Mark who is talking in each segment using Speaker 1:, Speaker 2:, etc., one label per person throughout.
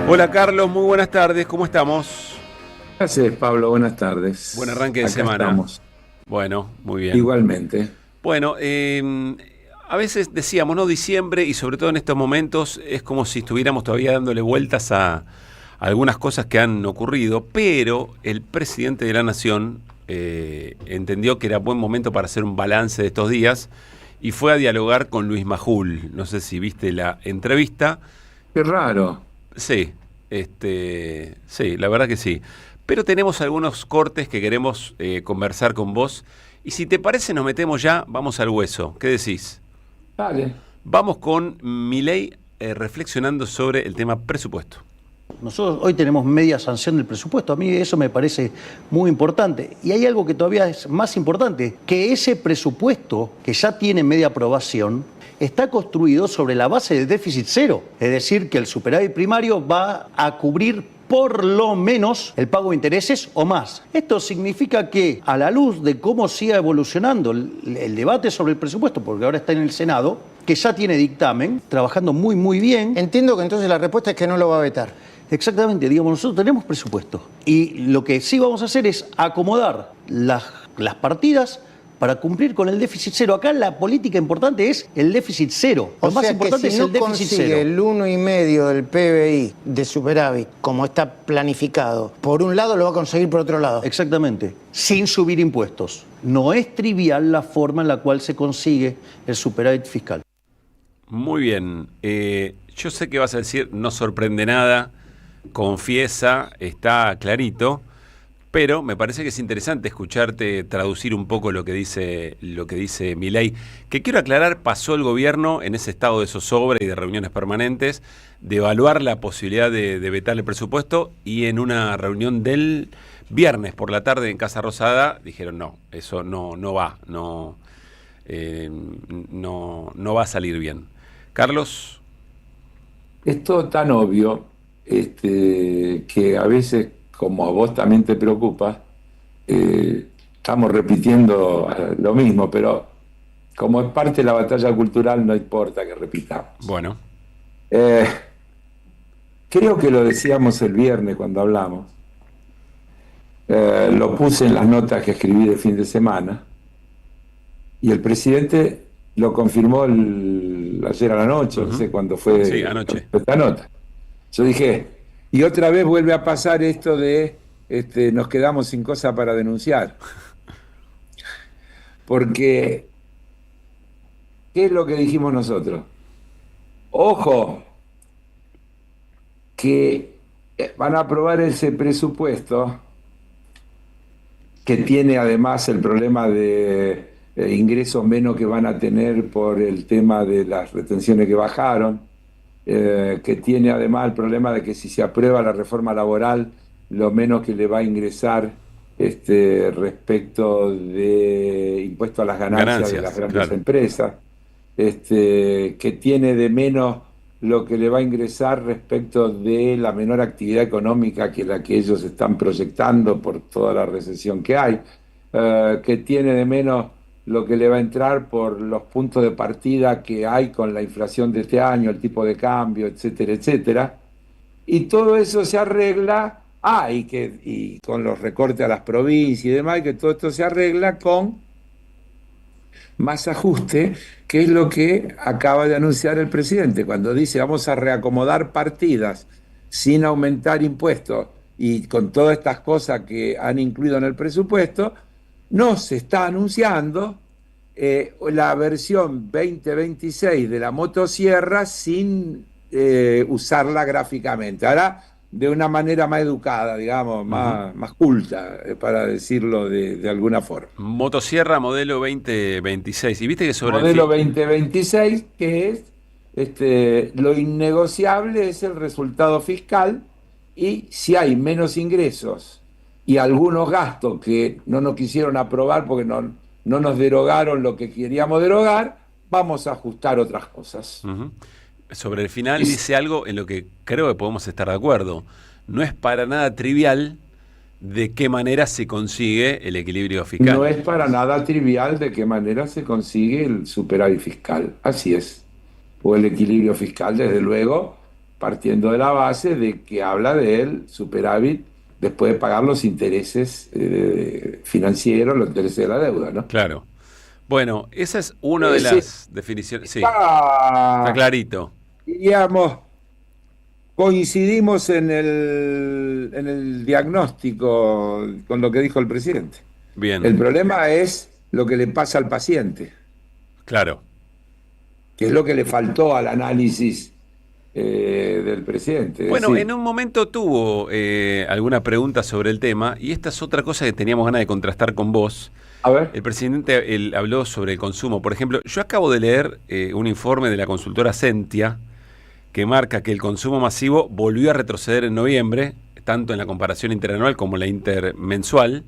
Speaker 1: Hola Carlos, muy buenas tardes, ¿cómo estamos?
Speaker 2: Gracias, Pablo. Buenas tardes.
Speaker 1: Buen arranque de
Speaker 2: Acá
Speaker 1: semana.
Speaker 2: estamos.
Speaker 1: Bueno, muy bien.
Speaker 2: Igualmente.
Speaker 1: Bueno, a veces decíamos, ¿no? Diciembre y sobre todo en estos momentos es como si estuviéramos todavía dándole vueltas a algunas cosas que han ocurrido, pero el presidente de la Nación entendió que era buen momento para hacer un balance de estos días y fue a dialogar con Luis Majul. No sé si viste la entrevista.
Speaker 2: Qué raro.
Speaker 1: Sí, sí, la verdad que sí. Pero tenemos algunos cortes que queremos conversar con vos. Y si te parece, nos metemos ya, vamos al hueso. ¿Qué decís?
Speaker 2: Dale.
Speaker 1: Vamos con Milei reflexionando sobre el tema presupuesto.
Speaker 3: Nosotros hoy tenemos media sanción del presupuesto. A mí eso me parece muy importante. Y hay algo que todavía es más importante, que ese presupuesto que ya tiene media aprobación está construido sobre la base del déficit cero. Es decir, que el superávit primario va a cubrir por lo menos el pago de intereses o más. Esto significa que, a la luz de cómo siga evolucionando el debate sobre el presupuesto, porque ahora está en el Senado, que ya tiene dictamen, trabajando muy bien.
Speaker 4: Entiendo que entonces la respuesta es que no lo va a vetar.
Speaker 3: Exactamente, digamos, nosotros tenemos presupuesto. Y lo que sí vamos a hacer es acomodar las partidas para cumplir con el déficit cero. Acá la política importante es el déficit cero. Lo más importante es el déficit cero.
Speaker 4: Si el 1,5 del PBI de superávit, como está planificado, por un lado lo va a conseguir por otro lado.
Speaker 3: Exactamente, sin subir impuestos. No es trivial la forma en la cual se consigue el superávit fiscal.
Speaker 1: Muy bien. Yo sé que vas a decir, no sorprende nada, confiesa, está clarito. Pero me parece que es interesante escucharte traducir un poco lo que dice Milei, que quiero aclarar, pasó el gobierno en ese estado de zozobra y de reuniones permanentes, de evaluar la posibilidad de vetar el presupuesto, y en una reunión del viernes por la tarde en Casa Rosada dijeron no, eso no va, no va a salir bien. Carlos.
Speaker 2: Es todo tan obvio que a veces, como a vos también te preocupa, estamos repitiendo lo mismo, pero como es parte de la batalla cultural, no importa que repitamos.
Speaker 1: Bueno.
Speaker 2: Creo que lo decíamos el viernes cuando hablamos. Lo puse en las notas que escribí de fin de semana y el presidente lo confirmó ayer a la noche, no sé cuándo fue.
Speaker 1: Sí, anoche.
Speaker 2: Esta nota. Yo dije, y otra vez vuelve a pasar esto de nos quedamos sin cosa para denunciar. Porque, ¿qué es lo que dijimos nosotros? Ojo, que van a aprobar ese presupuesto que tiene además el problema de ingresos menos que van a tener por el tema de las retenciones que bajaron, que tiene además el problema de que si se aprueba la reforma laboral, lo menos que le va a ingresar respecto de impuesto a las ganancias de las grandes
Speaker 1: claro.
Speaker 2: empresas, que tiene de menos lo que le va a ingresar respecto de la menor actividad económica que la que ellos están proyectando por toda la recesión que hay, que tiene de menos lo que le va a entrar por los puntos de partida que hay con la inflación de este año, el tipo de cambio, etcétera, etcétera. Y todo eso se arregla, y con los recortes a las provincias y demás, y que todo esto se arregla con más ajuste, que es lo que acaba de anunciar el presidente, cuando dice vamos a reacomodar partidas sin aumentar impuestos y con todas estas cosas que han incluido en el presupuesto. No se está anunciando la versión 2026 de la motosierra sin usarla gráficamente. Ahora, de una manera más educada, digamos, más culta, para decirlo de alguna forma.
Speaker 1: Motosierra modelo 2026. Y viste que sobre
Speaker 2: modelo 2026, que es lo innegociable es el resultado fiscal, y si hay menos ingresos y algunos gastos que no nos quisieron aprobar porque no nos derogaron lo que queríamos derogar, vamos a ajustar otras cosas.
Speaker 1: Sobre el final dice algo en lo que creo que podemos estar de acuerdo. No es para nada trivial de qué manera se consigue el equilibrio fiscal.
Speaker 2: No es para nada trivial de qué manera se consigue el superávit fiscal. Así es. O el equilibrio fiscal, desde luego, partiendo de la base de que habla del superávit después de pagar los intereses financieros, los intereses de la deuda, ¿no?
Speaker 1: Claro. Bueno, esa es una de
Speaker 2: Sí,
Speaker 1: las definiciones. Sí, está clarito.
Speaker 2: diríamos, coincidimos en el diagnóstico con lo que dijo el presidente.
Speaker 1: Bien,
Speaker 2: El problema es lo que le pasa al paciente,
Speaker 1: claro.
Speaker 2: que es lo que le faltó al análisis del presidente. Es
Speaker 1: Bueno,
Speaker 2: decir,
Speaker 1: en un momento tuvo alguna pregunta sobre el tema y esta es otra cosa que teníamos ganas de contrastar con vos.
Speaker 2: a ver,
Speaker 1: El presidente habló sobre el consumo. Por ejemplo, yo acabo de leer un informe de la consultora Sentia que marca que el consumo masivo volvió a retroceder en noviembre, tanto en la comparación interanual como en la intermensual,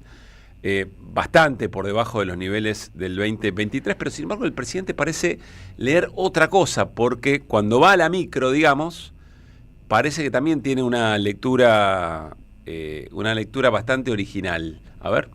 Speaker 1: bastante por debajo de los niveles del 2023, pero sin embargo el presidente parece leer otra cosa, porque cuando va a la micro, digamos, parece que también tiene una lectura bastante original. A ver.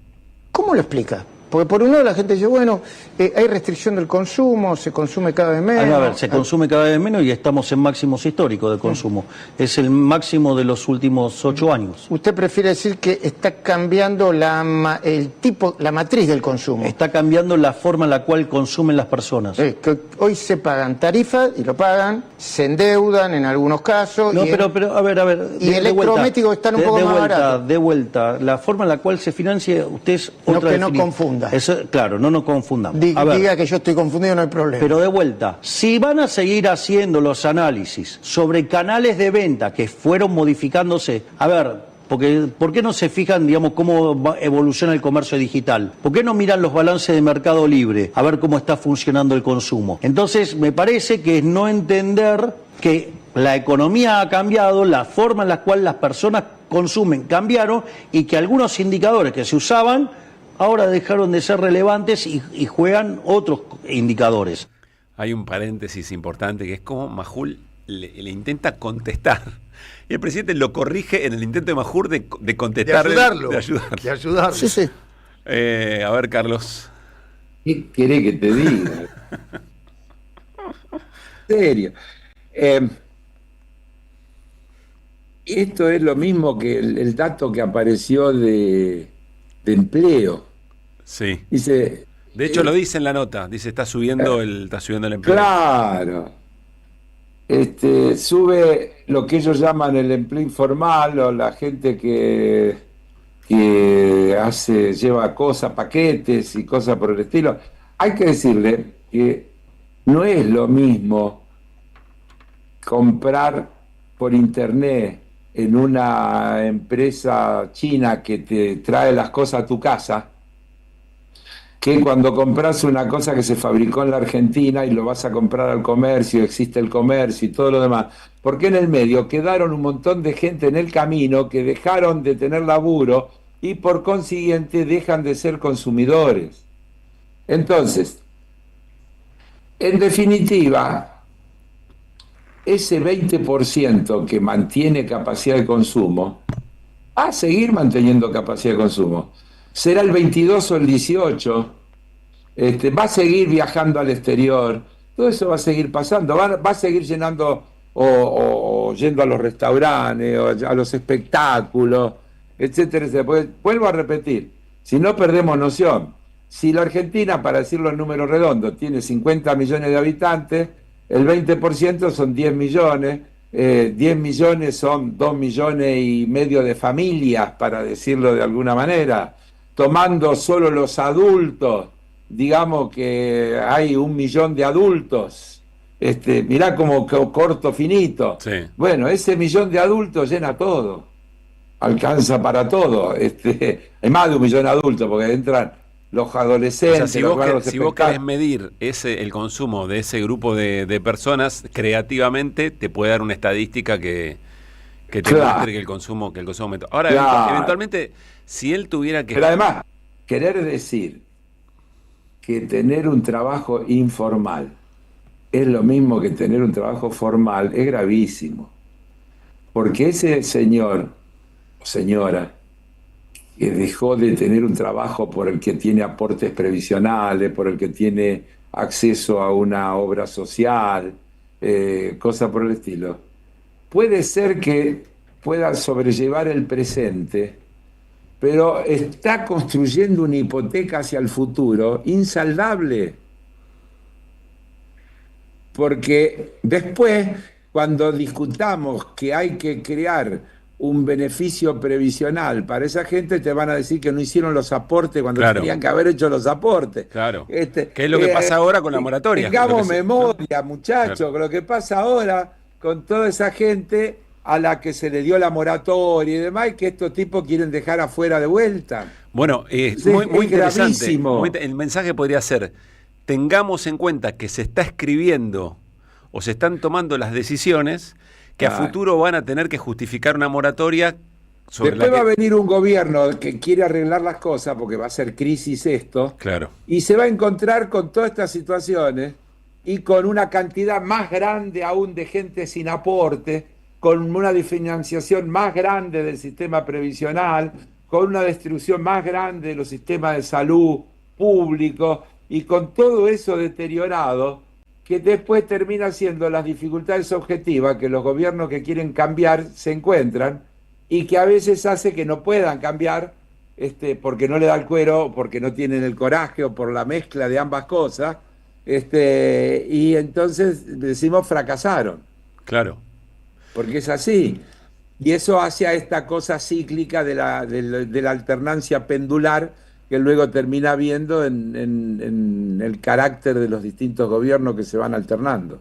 Speaker 4: ¿Cómo lo explica? Porque por un lado la gente dice, bueno, hay restricción del consumo, se consume cada vez menos.
Speaker 3: A ver, se consume cada vez menos y estamos en máximos históricos de consumo. Es el máximo de los últimos 8 años.
Speaker 4: ¿Usted prefiere decir que está cambiando la matriz del consumo?
Speaker 3: Está cambiando la forma en la cual consumen las personas.
Speaker 4: Que hoy se pagan tarifas y lo pagan, se endeudan en algunos casos.
Speaker 3: No,
Speaker 4: y
Speaker 3: pero a ver.
Speaker 4: Y electrodomésticos están un poco más baratos.
Speaker 3: De vuelta, la forma en la cual se financia, usted es otra
Speaker 4: que no
Speaker 3: definición.
Speaker 4: confunda.
Speaker 3: Claro, no nos confundamos.
Speaker 4: Diga que yo estoy confundido, no hay problema.
Speaker 3: Pero de vuelta, si van a seguir haciendo los análisis sobre canales de venta que fueron modificándose, a ver, ¿por qué no se fijan, digamos, cómo evoluciona el comercio digital? ¿Por qué no miran los balances de Mercado Libre a ver cómo está funcionando el consumo? Entonces, me parece que es no entender que la economía ha cambiado, la forma en la cual las personas consumen cambiaron y que algunos indicadores que se usaban ahora dejaron de ser relevantes y juegan otros indicadores.
Speaker 1: Hay un paréntesis importante que es como Majul le intenta contestar. Y el presidente lo corrige en el intento de Majul de contestar.
Speaker 5: De ayudarlo.
Speaker 1: De ayudarlo.
Speaker 4: Sí, sí.
Speaker 1: A ver, Carlos.
Speaker 2: ¿qué querés que te diga? En serio. Esto es lo mismo que el dato que apareció de empleo.
Speaker 1: Sí.
Speaker 2: Dice,
Speaker 1: De hecho, lo dice en la nota. Dice, está subiendo el empleo.
Speaker 2: claro, sube lo que ellos llaman el empleo informal o la gente que lleva cosas, paquetes y cosas por el estilo. Hay que decirle que no es lo mismo comprar por internet en una empresa china que te trae las cosas a tu casa, que cuando compras una cosa que se fabricó en la Argentina y lo vas a comprar al comercio, existe el comercio y todo lo demás. Porque en el medio quedaron un montón de gente en el camino que dejaron de tener laburo y por consiguiente dejan de ser consumidores. Entonces, en definitiva, ese 20% que mantiene capacidad de consumo va a seguir manteniendo capacidad de consumo. Será el 22 o el 18, va a seguir viajando al exterior, todo eso va a seguir pasando, va a seguir llenando o yendo a los restaurantes, o a los espectáculos, etcétera, etcétera. Pues, vuelvo a repetir, si no perdemos noción, si la Argentina, para decirlo en números redondos, tiene 50 millones de habitantes, el 20% son 10 millones, 10 millones son 2 millones y medio de familias, para decirlo de alguna manera. Tomando solo los adultos, digamos que hay 1 millón de adultos. Mirá como corto, finito.
Speaker 1: Sí.
Speaker 2: Bueno, ese 1 millón de adultos llena todo, alcanza para todo. Hay más de 1 millón de adultos, porque entran los adolescentes.
Speaker 1: O sea, si vos querés medir el consumo de ese grupo de personas, creativamente te puede dar una estadística que te muestre que el consumo aumentó. Ahora, eventualmente, si él tuviera que...
Speaker 2: Pero además, querer decir que tener un trabajo informal es lo mismo que tener un trabajo formal es gravísimo. Porque ese señor o señora que dejó de tener un trabajo por el que tiene aportes previsionales, por el que tiene acceso a una obra social, cosas por el estilo, puede ser que pueda sobrellevar el presente, pero está construyendo una hipoteca hacia el futuro insaldable. Porque después, cuando discutamos que hay que crear un beneficio previsional para esa gente, te van a decir que no hicieron los aportes cuando tenían que haber hecho los aportes.
Speaker 1: Claro. ¿Qué es lo que pasa ahora con la moratoria?
Speaker 2: Tengamos memoria, muchachos, con lo que pasa ahora con toda esa gente a la que se le dio la moratoria y demás, y que estos tipos quieren dejar afuera de vuelta.
Speaker 1: Bueno, muy interesante. El mensaje podría ser: tengamos en cuenta que se está escribiendo o se están tomando las decisiones que a futuro van a tener que justificar una moratoria.
Speaker 2: Después va a venir un gobierno que quiere arreglar las cosas, porque va a ser crisis esto, y se va a encontrar con todas estas situaciones y con una cantidad más grande aún de gente sin aporte, con una desfinanciación más grande del sistema previsional, con una destrucción más grande de los sistemas de salud públicos, y con todo eso deteriorado, que después termina siendo las dificultades objetivas que los gobiernos que quieren cambiar se encuentran, y que a veces hace que no puedan cambiar porque no le da el cuero, porque no tienen el coraje, o por la mezcla de ambas cosas, y entonces decimos fracasaron.
Speaker 1: Claro.
Speaker 2: Porque es así. Y eso hace a esta cosa cíclica de la alternancia pendular, que luego termina viendo en el carácter de los distintos gobiernos que se van alternando.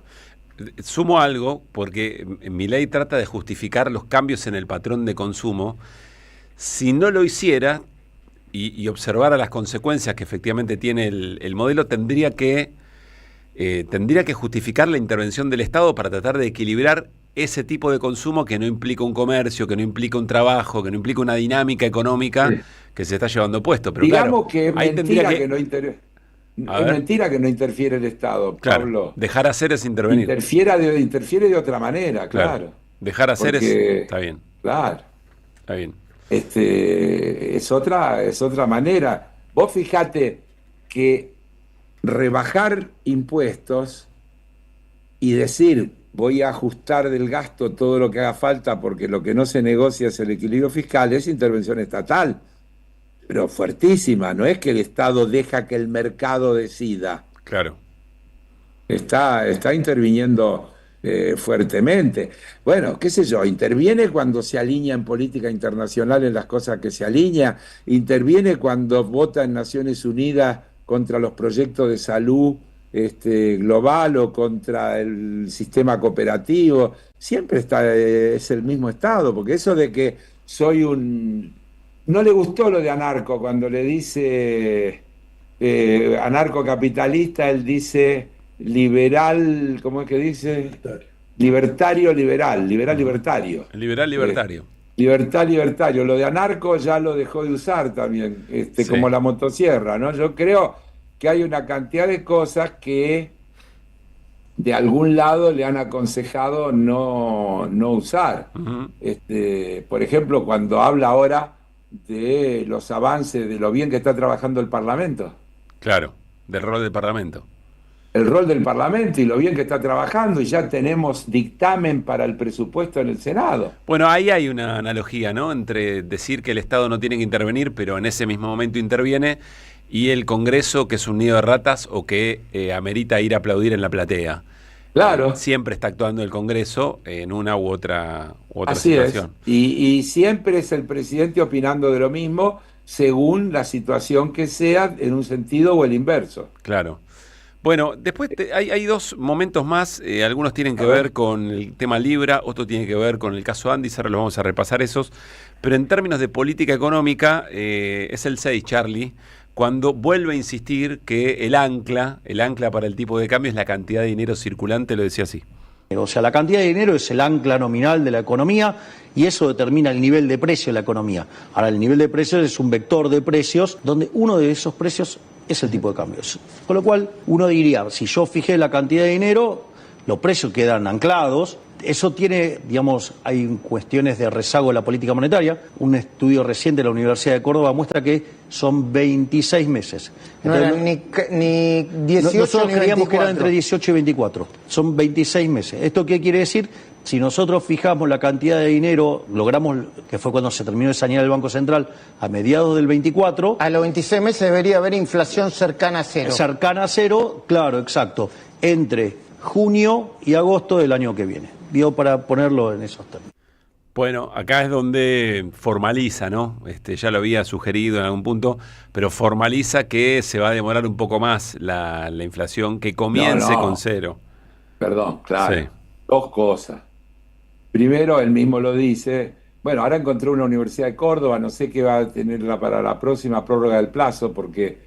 Speaker 1: Sumo algo, porque Milei trata de justificar los cambios en el patrón de consumo. Si no lo hiciera y observara las consecuencias que efectivamente tiene el modelo, tendría que justificar la intervención del Estado para tratar de equilibrar ese tipo de consumo que no implica un comercio, que no implica un trabajo, que no implica una dinámica económica que se está llevando puesto. Pero
Speaker 2: digamos que es mentira que no interfiere. Es mentira que no interfiere el Estado, Pablo.
Speaker 1: Dejar hacer es intervenir.
Speaker 2: Interfiere de otra manera, claro.
Speaker 1: Dejar hacer está bien.
Speaker 2: Claro.
Speaker 1: Está bien.
Speaker 2: Es otra manera. Vos fijate que rebajar impuestos y decir: voy a ajustar del gasto todo lo que haga falta porque lo que no se negocia es el equilibrio fiscal, es intervención estatal, pero fuertísima. No es que el Estado deja que el mercado decida.
Speaker 1: Claro.
Speaker 2: Está interviniendo fuertemente. Bueno, qué sé yo, interviene cuando se alinea en política internacional en las cosas que se alinea, interviene cuando vota en Naciones Unidas contra los proyectos de salud global o contra el sistema cooperativo. Siempre es el mismo Estado, porque eso de que soy un... No le gustó lo de anarco, cuando le dice anarcocapitalista, él dice liberal, ¿cómo es que dice? Libertario, liberal, libertario.
Speaker 1: Libertario.
Speaker 2: Libertario. Lo de anarco ya lo dejó de usar también, como la motosierra, ¿no? Yo creo que hay una cantidad de cosas que de algún lado le han aconsejado no usar. Por ejemplo, cuando habla ahora de los avances, de lo bien que está trabajando el Parlamento.
Speaker 1: Claro, del rol del Parlamento.
Speaker 2: El rol del Parlamento y lo bien que está trabajando, y ya tenemos dictamen para el presupuesto en el Senado.
Speaker 1: Bueno, ahí hay una analogía, ¿no?, entre decir que el Estado no tiene que intervenir, pero en ese mismo momento interviene, y el Congreso, que es un nido de ratas o que amerita ir a aplaudir en la platea.
Speaker 2: Claro.
Speaker 1: Siempre está actuando el Congreso en una u otra
Speaker 2: Así
Speaker 1: situación.
Speaker 2: Es. Y siempre es el presidente opinando de lo mismo, según la situación que sea, en un sentido o el inverso.
Speaker 1: Claro. Bueno, después hay dos momentos más, algunos tienen que ver con el tema Libra, otro tiene que ver con el caso Andis, ahora los vamos a repasar esos, pero en términos de política económica es el 6, Charlie, cuando vuelve a insistir que el ancla para el tipo de cambio es la cantidad de dinero circulante, lo decía así.
Speaker 3: O sea, la cantidad de dinero es el ancla nominal de la economía y eso determina el nivel de precio de la economía. Ahora, el nivel de precios es un vector de precios donde uno de esos precios es el tipo de cambio. Con lo cual, uno diría, si yo fijé la cantidad de dinero, los precios quedan anclados. Eso tiene, digamos, hay cuestiones de rezago de la política monetaria. Un estudio reciente de la Universidad de Córdoba muestra que son 26 meses.
Speaker 4: No eran ni 18
Speaker 3: nosotros
Speaker 4: ni
Speaker 3: creíamos
Speaker 4: 24.
Speaker 3: que eran entre 18 y 24. Son 26 meses. ¿Esto qué quiere decir? Si nosotros fijamos la cantidad de dinero, logramos, que fue cuando se terminó de sanear el Banco Central, a mediados del 24.
Speaker 4: A los 26 meses debería haber inflación cercana a cero.
Speaker 3: Cercana a cero, claro, exacto. Entre junio y agosto del año que viene. Digo, para ponerlo en esos términos.
Speaker 1: Bueno, acá es donde formaliza, ¿no? Ya lo había sugerido en algún punto, pero formaliza que se va a demorar un poco más la inflación, que comience con cero.
Speaker 2: Perdón, claro.
Speaker 1: Sí.
Speaker 2: Dos cosas. Primero, él mismo lo dice, bueno, ahora encontré una Universidad de Córdoba, no sé qué va a tener para la próxima prórroga del plazo, porque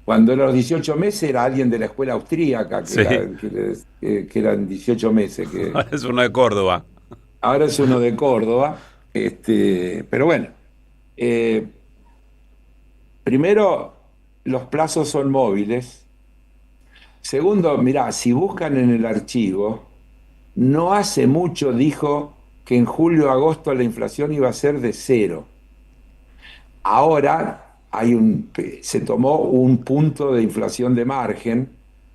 Speaker 2: cuando era los 18 meses era alguien de la escuela austríaca,
Speaker 1: Sí.
Speaker 2: que eran 18 meses.
Speaker 1: Ahora es uno de Córdoba.
Speaker 2: Ahora es uno de Córdoba, pero bueno. Primero, los plazos son móviles. Segundo, mirá, si buscan en el archivo, no hace mucho dijo que en julio-agosto la inflación iba a ser de cero. Ahora se tomó un punto de inflación de margen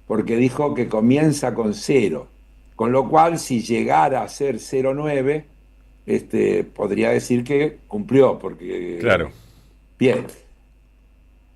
Speaker 2: porque dijo que comienza con cero. Con lo cual, si llegara a ser 0,9, podría decir que cumplió, porque...
Speaker 1: Claro.
Speaker 2: Bien.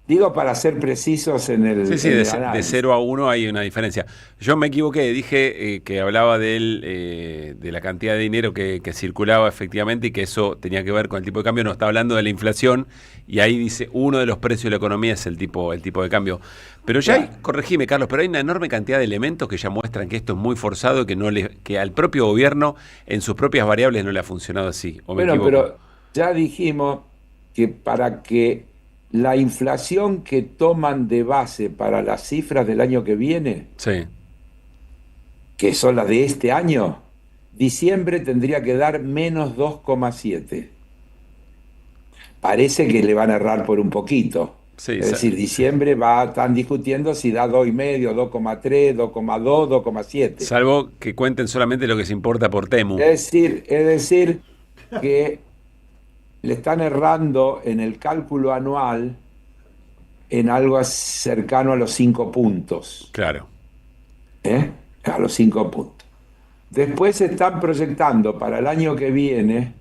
Speaker 2: Digo para ser precisos en el
Speaker 1: Sí,
Speaker 2: en el
Speaker 1: de
Speaker 2: análisis.
Speaker 1: 0 a 1 hay una diferencia. Yo me equivoqué, dije que hablaba de la cantidad de dinero que circulaba efectivamente y que eso tenía que ver con el tipo de cambio. No, está hablando de la inflación y ahí dice uno de los precios de la economía es el tipo de cambio. Pero ya hay, corregime Carlos, pero hay una enorme cantidad de elementos que ya muestran que esto es muy forzado y que al propio gobierno en sus propias variables no le ha funcionado así. ¿O me
Speaker 2: Bueno,
Speaker 1: equivoco?
Speaker 2: pero ya dijimos que para que la inflación que toman de base para las cifras del año que viene,
Speaker 1: Sí.
Speaker 2: que son las de este año, diciembre tendría que dar menos 2,7. Parece que le van a errar por un poquito.
Speaker 1: Sí,
Speaker 2: Es decir, diciembre están discutiendo si da 2,5, 2,3, 2,2, 2,7.
Speaker 1: Salvo que cuenten solamente lo que se importa por Temu.
Speaker 2: Es decir que le están errando en el cálculo anual en algo cercano a los 5 puntos.
Speaker 1: Claro.
Speaker 2: A los 5 puntos. Después se están proyectando para el año que viene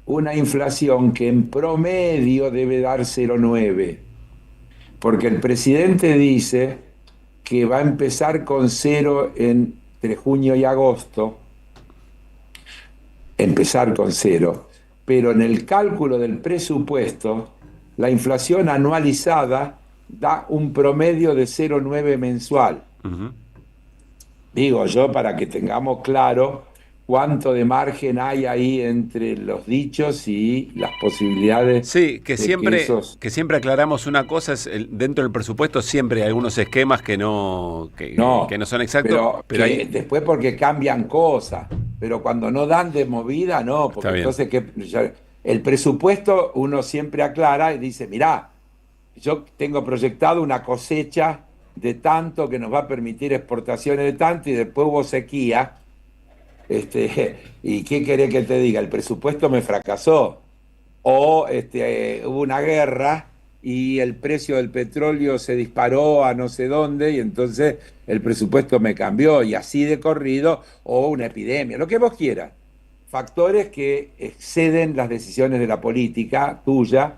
Speaker 2: una inflación que en promedio debe dar 0,9. Porque el presidente dice que va a empezar con 0 entre junio y agosto. Empezar con 0. Pero en el cálculo del presupuesto, la inflación anualizada da un promedio de 0,9 mensual.
Speaker 1: Uh-huh.
Speaker 2: Digo yo para que tengamos claro cuánto de margen hay ahí entre los dichos y las posibilidades.
Speaker 1: Sí, que siempre,
Speaker 2: esos...
Speaker 1: que siempre aclaramos una cosa, dentro del presupuesto siempre hay algunos esquemas que no son exactos, pero
Speaker 2: que
Speaker 1: hay...
Speaker 2: después porque cambian cosas, pero cuando no dan de movida, no, porque entonces el presupuesto uno siempre aclara y dice, mirá, yo tengo proyectado una cosecha de tanto que nos va a permitir exportaciones de tanto y después hubo sequía. ¿Y qué querés que te diga? El presupuesto me fracasó. O hubo una guerra y el precio del petróleo se disparó a no sé dónde y entonces el presupuesto me cambió y así de corrido, o una epidemia, lo que vos quieras. Factores que exceden las decisiones de la política tuya,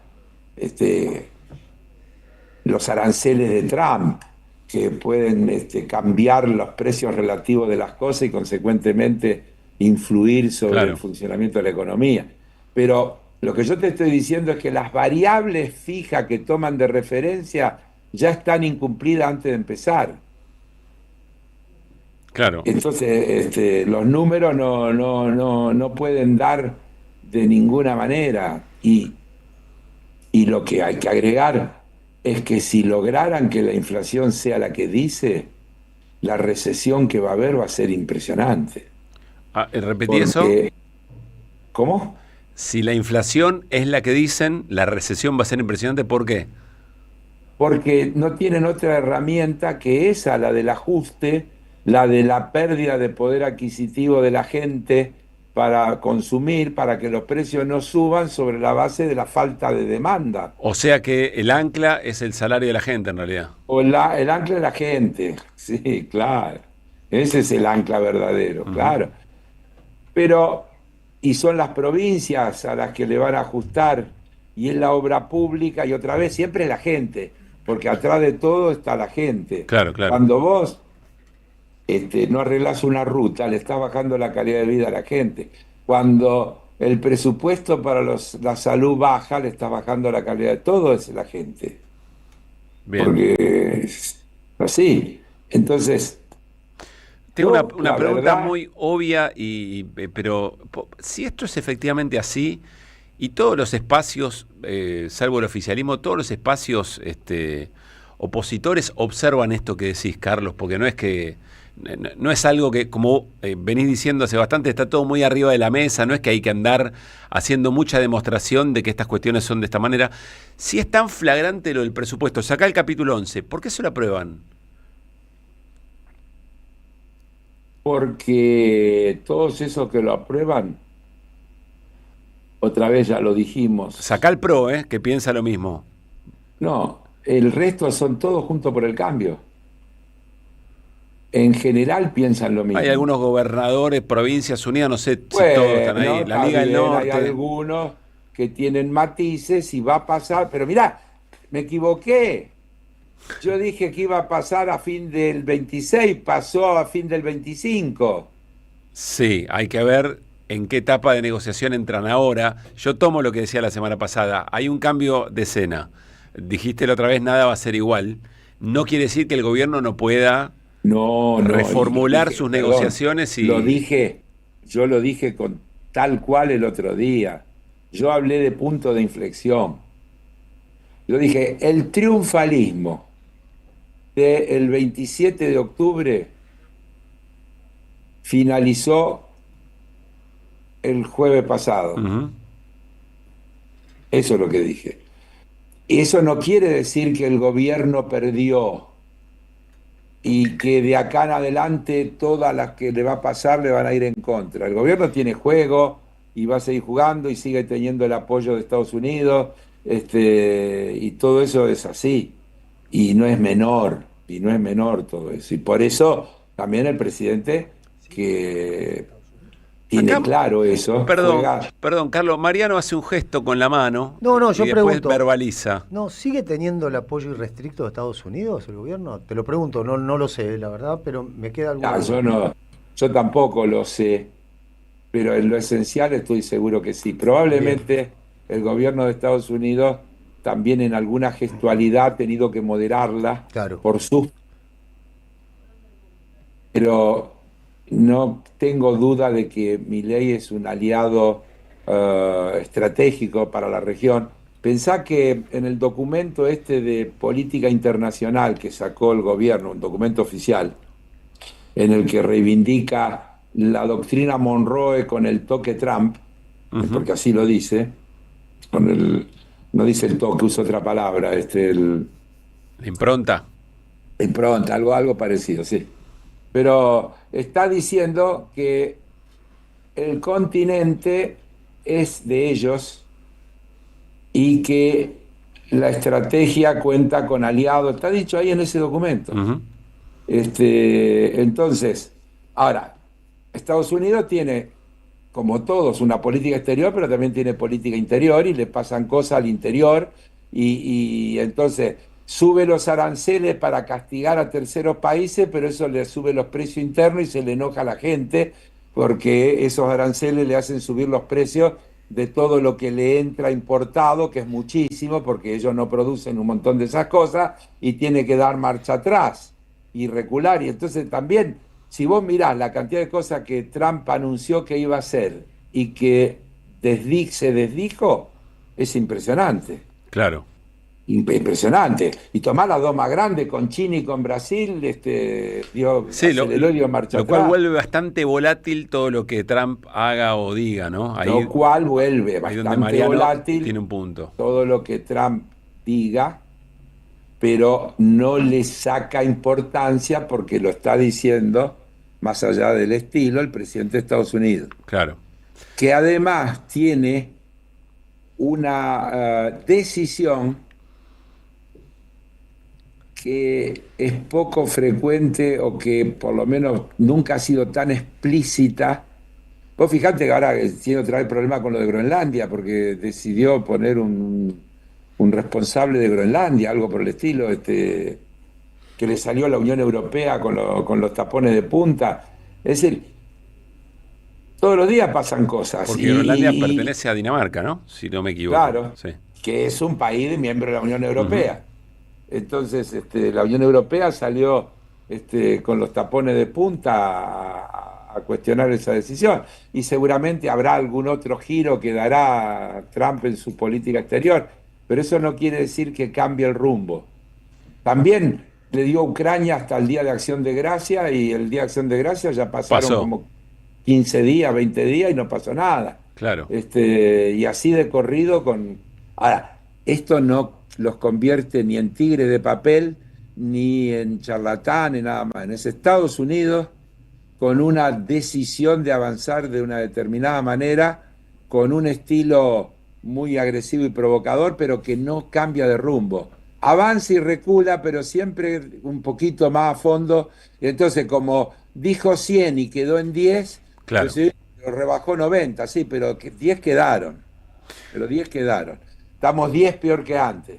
Speaker 2: los aranceles de Trump, que pueden cambiar los precios relativos de las cosas y consecuentemente influir sobre el funcionamiento de la economía. Pero lo que yo te estoy diciendo es que las variables fijas que toman de referencia ya están incumplidas antes de empezar.
Speaker 1: Claro.
Speaker 2: Entonces, los números no pueden dar de ninguna manera. Y lo que hay que agregar es que si lograran que la inflación sea la que dice, la recesión que va a haber va a ser impresionante.
Speaker 1: ¿Repetí eso?
Speaker 2: ¿Cómo?
Speaker 1: Si la inflación es la que dicen, la recesión va a ser impresionante. ¿Por qué?
Speaker 2: Porque no tienen otra herramienta que esa, la del ajuste, la de la pérdida de poder adquisitivo de la gente para consumir, para que los precios no suban sobre la base de la falta de demanda.
Speaker 1: O sea que el ancla es el salario de la gente en realidad.
Speaker 2: O el ancla de la gente, sí, claro. Ese es el ancla verdadero, claro. pero, y son las provincias a las que le van a ajustar, y es la obra pública, y otra vez siempre es la gente, porque atrás de todo está la gente.
Speaker 1: Claro, claro.
Speaker 2: Cuando vos no arreglás una ruta, le estás bajando la calidad de vida a la gente. Cuando el presupuesto para la salud baja, le estás bajando la calidad de todo, es la gente.
Speaker 1: Bien.
Speaker 2: Porque es así. Entonces,
Speaker 1: Tengo
Speaker 2: yo,
Speaker 1: una
Speaker 2: la
Speaker 1: pregunta
Speaker 2: verdad,
Speaker 1: muy obvia, pero si esto es efectivamente así, y todos los espacios, salvo el oficialismo, todos los espacios opositores observan esto que decís, Carlos, porque no es que no es algo que, como venís diciendo hace bastante, está todo muy arriba de la mesa, no es que hay que andar haciendo mucha demostración de que estas cuestiones son de esta manera. Si es tan flagrante lo del presupuesto, sacá el capítulo 11, ¿por qué se lo aprueban?
Speaker 2: porque todos esos que lo aprueban, otra vez ya lo dijimos,
Speaker 1: Sacá el PRO, que piensa lo mismo.
Speaker 2: no, el resto son todos juntos por el cambio. En general piensan lo
Speaker 1: Hay
Speaker 2: mismo.
Speaker 1: algunos gobernadores, provincias unidas, no sé si todos están
Speaker 2: Bueno,
Speaker 1: ahí. La
Speaker 2: está
Speaker 1: Liga del
Speaker 2: bien, hay
Speaker 1: Norte.
Speaker 2: algunos que tienen matices y va a pasar, pero mirá, me equivoqué. Yo dije que iba a pasar a fin del 26, pasó a fin del 25.
Speaker 1: Sí, hay que ver en qué etapa de negociación entran ahora. Yo tomo lo que decía la semana pasada. Hay un cambio de escena. Dijiste la otra vez, nada va a ser igual. No quiere decir que el gobierno no pueda
Speaker 2: No, no, y lo
Speaker 1: reformular
Speaker 2: dije,
Speaker 1: sus
Speaker 2: perdón,
Speaker 1: negociaciones
Speaker 2: lo
Speaker 1: y...
Speaker 2: dije, yo lo dije con tal cual el otro día. Yo hablé de punto de inflexión. Yo dije, el triunfalismo del 27 de octubre finalizó el jueves pasado.
Speaker 1: Ujú.
Speaker 2: Eso es lo que dije. Eso no quiere decir que el gobierno perdió y que de acá en adelante todas las que le va a pasar le van a ir en contra. El gobierno tiene juego y va a seguir jugando y sigue teniendo el apoyo de Estados Unidos, y todo eso es así. Y no es menor, y no es menor todo eso. Y por eso también el presidente, que tiene
Speaker 1: Acá,
Speaker 2: claro eso, juega.
Speaker 1: perdón, Carlos, Mariano hace un gesto con la mano
Speaker 5: No,
Speaker 1: y
Speaker 5: yo
Speaker 1: después
Speaker 5: pregunto.
Speaker 1: verbaliza.
Speaker 5: ¿No sigue teniendo el apoyo irrestricto de Estados Unidos el gobierno? Te lo pregunto, no lo sé, la verdad, pero me queda alguna
Speaker 2: Ah,
Speaker 5: duda.
Speaker 2: yo tampoco lo sé, pero en lo esencial estoy seguro que sí.
Speaker 5: Bien,
Speaker 2: Probablemente el gobierno de Estados Unidos también en alguna gestualidad ha tenido que moderarla
Speaker 5: claro.
Speaker 2: por sus, pero no tengo duda de que Milei es un aliado estratégico para la región. Pensá que en el documento este de política internacional que sacó el gobierno, un documento oficial, en el que reivindica la doctrina Monroe con el toque Trump,
Speaker 1: Ujú.
Speaker 2: porque así lo dice, con el, no dice el toque, usa otra palabra,
Speaker 1: La impronta.
Speaker 2: impronta, algo parecido, sí. Pero está diciendo que el continente es de ellos y que la estrategia cuenta con aliados. Está dicho ahí en ese documento.
Speaker 1: Ujú.
Speaker 2: Entonces, ahora, Estados Unidos tiene, como todos, una política exterior, pero también tiene política interior y le pasan cosas al interior y entonces sube los aranceles para castigar a terceros países, pero eso le sube los precios internos y se le enoja a la gente porque esos aranceles le hacen subir los precios de todo lo que le entra importado, que es muchísimo, porque ellos no producen un montón de esas cosas y tiene que dar marcha atrás y recular. Y entonces también, si vos mirás la cantidad de cosas que Trump anunció que iba a hacer y que se desdijo, es impresionante.
Speaker 1: Claro.
Speaker 2: Impresionante. Y tomar las dos más grandes, con China y con Brasil,
Speaker 1: Sí,
Speaker 2: aceleró y dio marcha
Speaker 1: lo cual
Speaker 2: atrás.
Speaker 1: vuelve bastante volátil todo lo que Trump haga o diga, ¿no?
Speaker 2: Lo cual vuelve
Speaker 1: Ahí donde
Speaker 2: bastante
Speaker 1: Mariano
Speaker 2: volátil
Speaker 1: tiene un punto.
Speaker 2: todo lo que Trump diga, pero no le saca importancia porque lo está diciendo, más allá del estilo, el presidente de Estados Unidos,
Speaker 1: Claro.
Speaker 2: que además tiene una decisión que es poco frecuente o que por lo menos nunca ha sido tan explícita Vos fijate que ahora tiene otra vez problema con lo de Groenlandia, porque decidió poner un responsable de Groenlandia, algo por el estilo, que le salió a la Unión Europea con los tapones de punta. Es decir, todos los días pasan cosas.
Speaker 1: Porque Groenlandia pertenece a Dinamarca, ¿no? Si no me equivoco.
Speaker 2: Claro,
Speaker 1: Sí.
Speaker 2: que es un país miembro de la Unión Europea. Entonces, la Unión Europea salió con los tapones de punta a cuestionar esa decisión. Y seguramente habrá algún otro giro que dará Trump en su política exterior. Pero eso no quiere decir que cambie el rumbo. También le dio a Ucrania hasta el Día de Acción de Gracia, y el Día de Acción de Gracia ya pasaron como 15 días, 20 días y no pasó nada.
Speaker 1: Claro.
Speaker 2: Y así de corrido con... Ahora, esto no los convierte ni en tigre de papel, ni en charlatán, ni nada más. Es Estados Unidos con una decisión de avanzar de una determinada manera, con un estilo muy agresivo y provocador, pero que no cambia de rumbo. Avanza y recula, pero siempre un poquito más a fondo. Y entonces, como dijo 100 y quedó en 10,
Speaker 1: Claro.
Speaker 2: pues, lo rebajó 90, sí, pero 10 quedaron. Pero 10 quedaron. Estamos 10 peor que antes.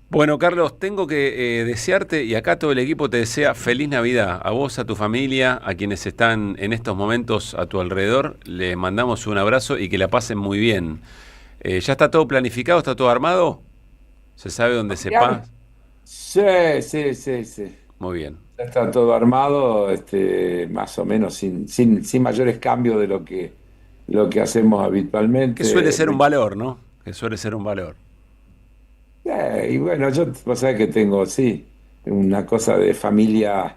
Speaker 1: Bueno, Carlos, tengo que desearte, y acá todo el equipo te desea feliz Navidad. A vos, a tu familia, a quienes están en estos momentos a tu alrededor, les mandamos un abrazo y que la pasen muy bien. ¿Ya está todo planificado? ¿Está todo armado? ¿Se sabe dónde se pasa?
Speaker 2: Sí.
Speaker 1: Muy bien.
Speaker 2: Ya está todo armado, más o menos sin mayores cambios de lo que hacemos habitualmente.
Speaker 1: Que suele ser un valor, ¿no? Que suele ser un valor.
Speaker 2: Y bueno, vos sabés que tengo, sí, una cosa de familia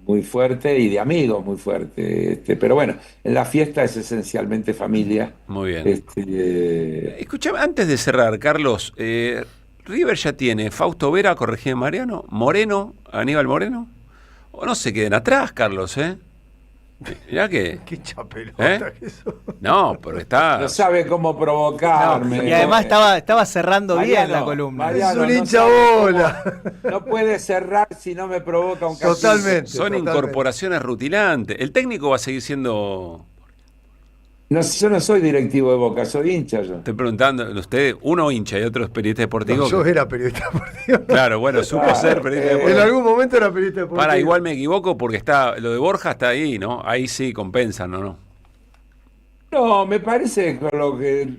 Speaker 2: muy fuerte y de amigos muy fuerte. Pero bueno, en la fiesta es esencialmente familia.
Speaker 1: Muy bien.
Speaker 2: Eh,
Speaker 1: Escuchame, antes de cerrar, Carlos, River ya tiene Fausto Vera, corregime Mariano, Moreno, Aníbal Moreno. O no se queden atrás, Carlos, ¿eh? Mirá que...
Speaker 5: Qué chapelota que eso.
Speaker 1: No, pero está...
Speaker 2: no sabe cómo provocarme.
Speaker 6: Y además estaba cerrando bien
Speaker 2: Mariano,
Speaker 6: la columna.
Speaker 2: Mariano,
Speaker 5: Es un
Speaker 2: no
Speaker 5: hincha
Speaker 2: sabe
Speaker 5: bola.
Speaker 2: no puede cerrar si no me provoca un cachito.
Speaker 5: Totalmente.
Speaker 1: Son incorporaciones rutilantes. El técnico va a seguir siendo...
Speaker 2: No, yo no soy directivo de Boca, soy hincha yo.
Speaker 1: Estoy preguntando, ustedes, uno hincha y otro es periodista deportivo.
Speaker 5: No, yo era periodista deportivo.
Speaker 1: Claro, bueno, supo ser periodista
Speaker 5: En
Speaker 1: deportivo.
Speaker 5: algún momento era periodista deportivo.
Speaker 1: Para, igual me equivoco porque está lo de Borja está ahí, ¿no? Ahí sí compensan, ¿no?
Speaker 2: No, me parece que con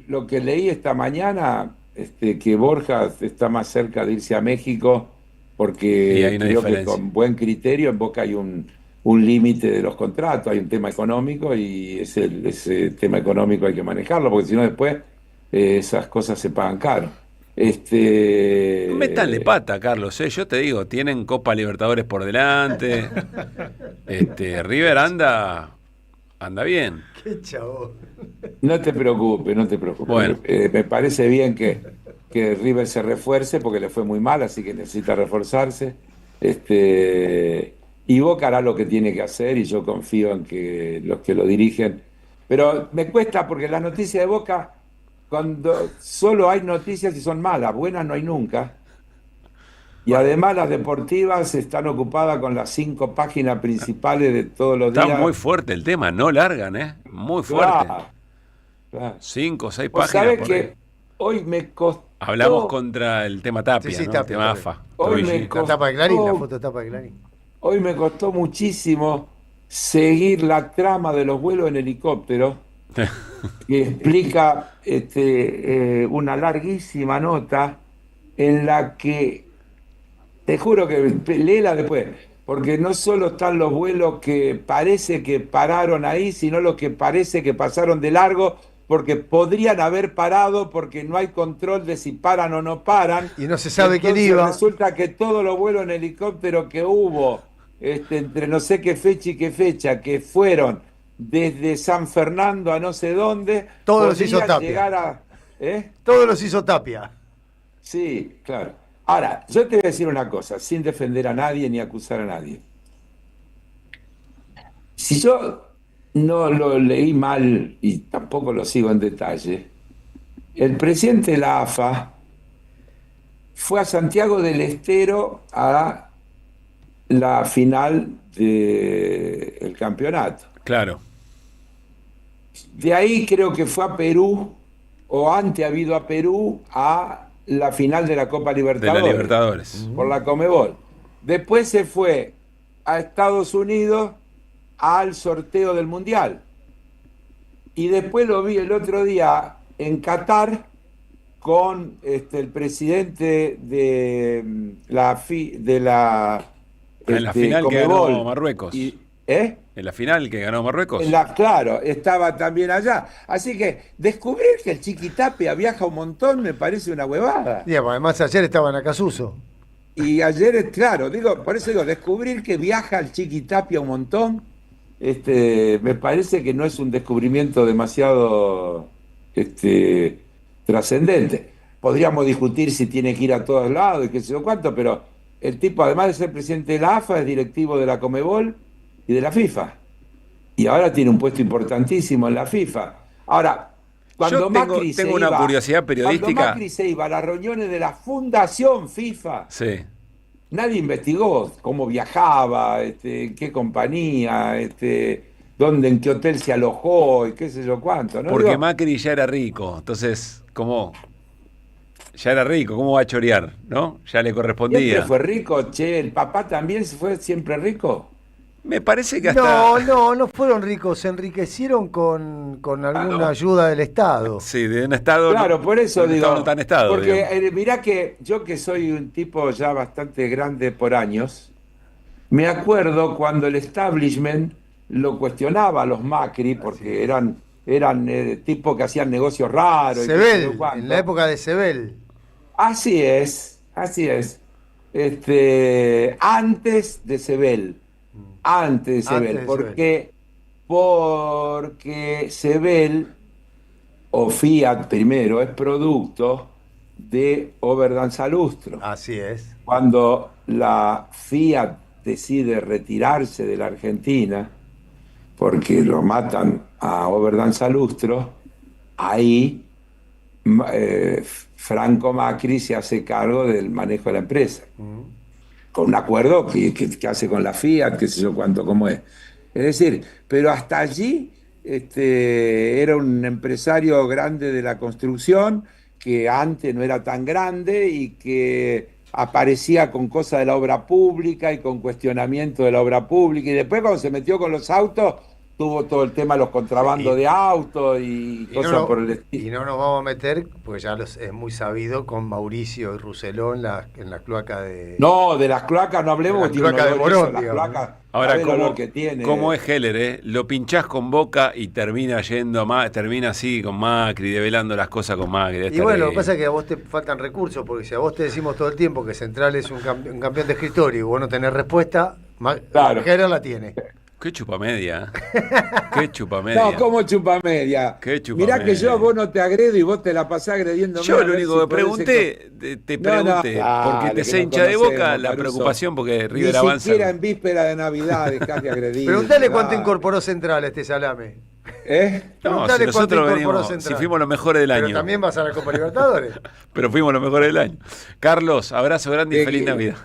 Speaker 2: lo que leí esta mañana, que Borja está más cerca de irse a México,
Speaker 1: Y
Speaker 2: porque
Speaker 1: hay una
Speaker 2: creo que
Speaker 1: diferencia.
Speaker 2: con buen criterio en Boca hay un límite de los contratos, hay un tema económico y ese tema económico hay que manejarlo, porque si no después esas cosas se pagan caro.
Speaker 1: Métanle pata, Carlos, yo te digo, tienen Copa Libertadores por delante. River anda bien.
Speaker 5: Qué chavo.
Speaker 2: No te preocupes, no te preocupes.
Speaker 1: Bueno.
Speaker 2: Me parece bien que River se refuerce porque le fue muy mal, así que necesita reforzarse. Y Boca hará lo que tiene que hacer y yo confío en que los que lo dirigen. Pero me cuesta porque las noticias de Boca, cuando solo hay noticias y son malas, buenas no hay nunca. Y además las deportivas están ocupadas con las 5 páginas principales de todos los días.
Speaker 1: Está muy fuerte el tema, no largan, muy fuerte.
Speaker 2: Claro.
Speaker 1: 5 o 6
Speaker 2: Vos
Speaker 1: páginas
Speaker 2: sabés
Speaker 1: por
Speaker 2: que
Speaker 1: ahí.
Speaker 2: hoy me costó...
Speaker 1: Hablamos contra el tema Tapia,
Speaker 5: Sí,
Speaker 1: ¿no?
Speaker 5: Tapia,
Speaker 1: El tema
Speaker 5: Tapia.
Speaker 1: AFA.
Speaker 2: Hoy
Speaker 1: Trujillo.
Speaker 2: me
Speaker 5: La tapa de Clarín, la foto de tapa de Clarín.
Speaker 2: Hoy me costó muchísimo seguir la trama de los vuelos en helicóptero, que explica una larguísima nota en la que, te juro que léela después, porque no solo están los vuelos que parece que pararon ahí, sino los que parece que pasaron de largo, porque podrían haber parado porque no hay control de si paran o no paran.
Speaker 5: Y no se sabe quién
Speaker 2: Entonces
Speaker 5: iba.
Speaker 2: Resulta que todos los vuelos en helicóptero que hubo entre no sé qué fecha y qué fecha, que fueron desde San Fernando a no sé dónde,
Speaker 5: Todos los hizo
Speaker 2: podrían
Speaker 5: Tapia.
Speaker 2: llegar a...
Speaker 5: Todos los hizo Tapia.
Speaker 2: Sí, claro. Ahora, yo te voy a decir una cosa, sin defender a nadie ni acusar a nadie. Si yo no lo leí mal y tampoco lo sigo en detalle, el presidente de la AFA fue a Santiago del Estero a la final del campeonato.
Speaker 1: Claro.
Speaker 2: De ahí creo que fue a Perú, o antes ha habido a Perú, a la final de la Copa
Speaker 1: De
Speaker 2: Libertadores.
Speaker 1: la Libertadores.
Speaker 2: Por la Conmebol. Después se fue a Estados Unidos al sorteo del Mundial. Y después lo vi el otro día en Qatar con el presidente de la
Speaker 1: En la final que
Speaker 2: Conmebol.
Speaker 1: ganó Marruecos.
Speaker 2: ¿Eh?
Speaker 1: En la final que ganó Marruecos.
Speaker 2: Claro, estaba también allá. Así que descubrir que el Chiquitapia viaja un montón me parece una huevada.
Speaker 5: Digamos, además ayer estaba en Acasuso.
Speaker 2: Y ayer, claro, por eso digo, descubrir que viaja el Chiquitapia un montón, me parece que no es un descubrimiento demasiado trascendente. Podríamos discutir si tiene que ir a todos lados y qué sé yo cuánto, pero el tipo, además de ser presidente de la AFA, es directivo de la Conmebol y de la FIFA. Y ahora tiene un puesto importantísimo en la FIFA. Ahora, cuando Macri
Speaker 1: tengo una curiosidad periodística.
Speaker 2: Cuando Macri se iba a las reuniones de la Fundación FIFA,
Speaker 1: Sí.
Speaker 2: nadie investigó cómo viajaba, en qué compañía, dónde, en qué hotel se alojó y qué sé yo cuánto, ¿no?
Speaker 1: Porque Macri ya era rico, entonces, ¿cómo? Ya era rico, ¿cómo va a chorear? ¿No? Ya le correspondía.
Speaker 2: ¿Siempre fue rico? Che, ¿el papá también fue siempre rico?
Speaker 1: Me parece que hasta...
Speaker 5: No fueron ricos, se enriquecieron con alguna ayuda del Estado.
Speaker 1: Sí, de un estado...
Speaker 2: Claro, por eso
Speaker 1: de un
Speaker 2: digo.
Speaker 1: estado no tan estado,
Speaker 2: porque
Speaker 1: digamos.
Speaker 2: mirá que yo, que soy un tipo ya bastante grande por años, me acuerdo cuando el establishment lo cuestionaba a los Macri, porque eran tipos que hacían negocios raros. y qué sé yo
Speaker 5: Sebel,
Speaker 2: cuánto.
Speaker 5: en la época de Sebel.
Speaker 2: Así es. Antes de Sebel. Porque Sebel, o Fiat primero, es producto de Oberdanza Lustro.
Speaker 5: Así es.
Speaker 2: Cuando la Fiat decide retirarse de la Argentina, porque lo matan a Oberdanza Lustro, ahí Franco Macri se hace cargo del manejo de la empresa, con un acuerdo que hace con la Fiat, qué sé yo cuánto, cómo es. Es decir, pero hasta allí era un empresario grande de la construcción, que antes no era tan grande y que aparecía con cosas de la obra pública y con cuestionamiento de la obra pública, y después cuando se metió con los autos, tuvo todo el tema de los contrabandos de autos y cosas por el estilo.
Speaker 5: Y no nos vamos a meter, porque ya es muy sabido, con Mauricio y Rousselot en la cloaca de...
Speaker 2: No, de las cloacas no hablemos,
Speaker 5: De la
Speaker 2: porque
Speaker 5: cloaca de Morón,
Speaker 2: las
Speaker 5: digamos.
Speaker 2: cloacas,
Speaker 1: Ahora,
Speaker 2: ¿sabés el olor que tiene?
Speaker 1: ¿cómo es Heller, Lo pinchás con Boca y termina termina así con Macri, develando las cosas con Macri.
Speaker 5: Y bueno, lo que pasa es que a vos te faltan recursos, porque si a vos te decimos todo el tiempo que Central es un campeón de escritorio y vos no tenés respuesta,
Speaker 2: Claro.
Speaker 5: Heller la tiene.
Speaker 1: Qué chupamedia. Qué chupamedia.
Speaker 2: No, ¿cómo chupa media?
Speaker 1: Qué chupa
Speaker 2: Mirá que
Speaker 1: media.
Speaker 2: yo a vos no te agredo y vos te la pasás agrediendo.
Speaker 1: Yo lo único que pregunté, te pregunté, porque te sé hincha de Boca, la preocupación porque River
Speaker 2: Ni
Speaker 1: avanza.
Speaker 2: siquiera en víspera de Navidad dejás de agredir.
Speaker 5: Preguntale cuánto incorporó Central a este salame.
Speaker 2: ¿Eh?
Speaker 1: No,
Speaker 5: Preguntale
Speaker 1: si
Speaker 5: cuánto
Speaker 1: nosotros
Speaker 5: incorporó
Speaker 1: venimos,
Speaker 5: Central.
Speaker 1: si fuimos los mejores del año.
Speaker 5: Pero también vas a la Copa Libertadores.
Speaker 1: Pero fuimos los mejores del año. Carlos, abrazo grande y feliz Navidad.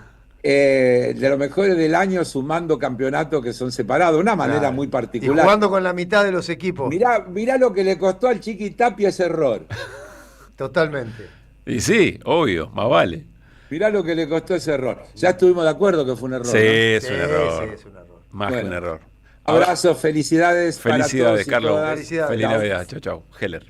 Speaker 2: De los mejores del año, sumando campeonatos que son separados, de una manera
Speaker 5: Claro.
Speaker 2: muy
Speaker 5: Y
Speaker 2: particular.
Speaker 5: jugando con la mitad de los equipos.
Speaker 2: Mirá lo que le costó al Chiqui Tapia ese error.
Speaker 5: Totalmente.
Speaker 1: Y sí, obvio, más vale.
Speaker 2: Mirá lo que le costó ese error. Ya estuvimos de acuerdo que fue un error.
Speaker 1: Sí,
Speaker 2: ¿no?
Speaker 1: es
Speaker 5: Sí,
Speaker 1: un error.
Speaker 5: sí, es un error.
Speaker 1: Más que
Speaker 2: Bueno.
Speaker 1: un error.
Speaker 2: Abrazo, felicidades.
Speaker 1: Felicidades,
Speaker 2: para todos y
Speaker 1: Carlos.
Speaker 2: todas.
Speaker 5: Felicidades.
Speaker 1: Feliz
Speaker 2: Chao.
Speaker 1: Navidad. Chau, chau. Heller.